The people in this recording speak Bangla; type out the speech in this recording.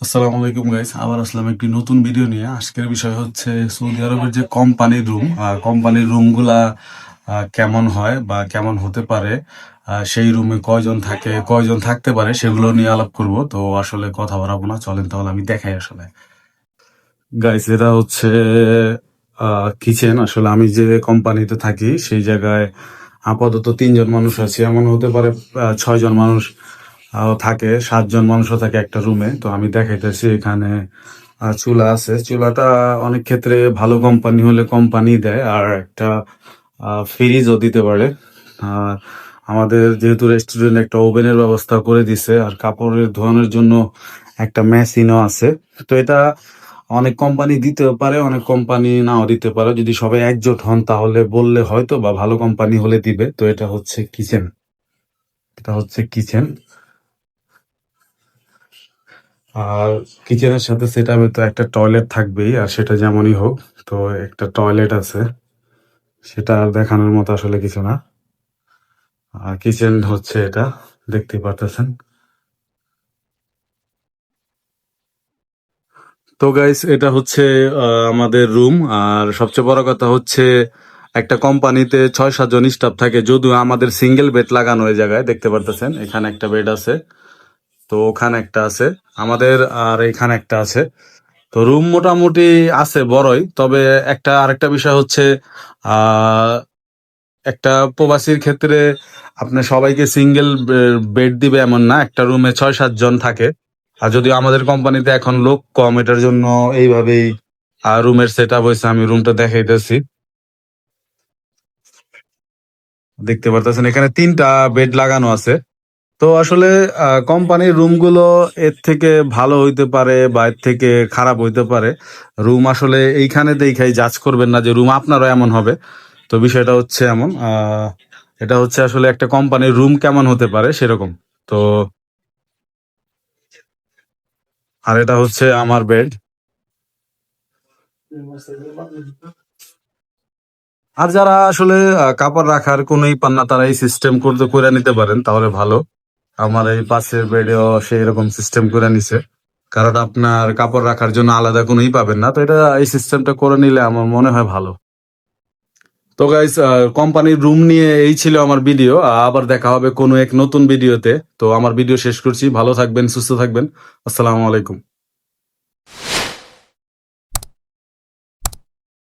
আসসালামু আলাইকুম গাইস, আবার আসলাম একটি নতুন ভিডিও নিয়ে। আজকের বিষয় হচ্ছে সৌদি আরবের যে কোম্পানির রুম, কোম্পানির রুমগুলা কেমন হয় বা কেমন হতে পারে, সেই রুমে কয়জন থাকে, কয়জন থাকতে পারে, সেগুলো নিয়ে আলাপ করব। তো আসলে কথা বাড়াবো না, চলেন তাহলে আমি দেখাই। আসলে গাইস, এটা হচ্ছে কিচেন। আসলে আমি যে কোম্পানিতে থাকি সেই জায়গায় আপাতত 3জন মানুষ আছে, এমন হতে পারে 6জন মানুষ থাকে, 7জন মানুষও থাকে একটা রুমে। তো আমি দেখাইতেছি, এখানে চুলা আছে। চুলাটা অনেক ক্ষেত্রে ভালো কোম্পানি হলে কোম্পানি দেয়, আর একটা ফ্রিজও দিতে পারে। আহ, আমাদের যেহেতু রেস্টুরেন্ট, একটা ওভেনের ব্যবস্থা করে দিছে, আর কাপড়ের ধোয়ানোর জন্য একটা মেশিনও আছে। তো এটা অনেক কোম্পানি দিতে পারে, অনেক কোম্পানি নাও দিতে পারে। যদি সবাই একজোট হন তাহলে বললে হয়তো বা ভালো কোম্পানি হলে দিবে। তো এটা হচ্ছে কিচেন, এটা হচ্ছে কিচেন। আর কিচেনের সাথে সেটআপে তো একটা টয়লেট থাকবেই, আর সেটা যেমনই হোক। তো একটা টয়লেট আছে, সেটা আর দেখানোর মতো আসলে কিছু না। আর কিচেন হচ্ছে এটা, দেখতে পারতেছেন। তো গাইস, এটা হচ্ছে আমাদের রুম। আর সবচেয়ে বড় কথা হচ্ছে, একটা কোম্পানিতে 6-7 জন স্টাফ থাকে, যদিও আমাদের সিঙ্গেল বেড লাগানো ওই জায়গায়, দেখতে পারতেছেন। এখানে একটা বেড আছে, তো ওখানে একটা আছে আমাদের, আর এখানে একটা আছে। তো রুম মোটামুটি আছে বড়ই, তবে একটা আরেকটা বিষয় হচ্ছে, আহ একটা প্রবাসীর ক্ষেত্রে আপনি সবাইকে সিঙ্গেল বেড দিবে এমন না, একটা রুমে 6-7 জন থাকে। আর যদিও আমাদের কোম্পানিতে এখন লোক কম, এটার জন্য এইভাবেই রুমের সেট আপ হয়েছে। আমি রুমটা দেখাইতেছি, দেখতে পারতেছেন এখানে 3টা বেড লাগানো আছে। তো আসলে কোম্পানির রুমগুলো এর থেকে ভালো হইতে পারে বা এর থেকে খারাপ হইতে পারে। রুম আসলে এইখানে দেখাই জাজ করবেন না যে রুম আপনারও এমন হবে। তো বিষয়টা হচ্ছে এমন, এটা হচ্ছে আসলে একটা কোম্পানির রুম কেমন হতে পারে সেরকম। তো আর এটা হচ্ছে আমার বেড। আর যারা আসলে কাপড় রাখার কোনোই পান না, তারা এই সিস্টেম করতে করে নিতে পারেন, তাহলে ভালো। আমার এই পাশের বেডেও সে এরকম সিস্টেম করে নিছে, কারণ আপনার কাপড় রাখার জন্য আলাদা কোনোই পাবেন না। তো এটা, এই সিস্টেমটা করে নিলে আমার মনে হয় ভালো। তো গাইস, কোম্পানির রুম নিয়ে এই ছিল আমার ভিডিও। আবার দেখা হবে কোনো এক নতুন ভিডিওতে। তো আমার ভিডিও শেষ করছি, ভালো থাকবেন, সুস্থ থাকবেন। আসসালামু আলাইকুম।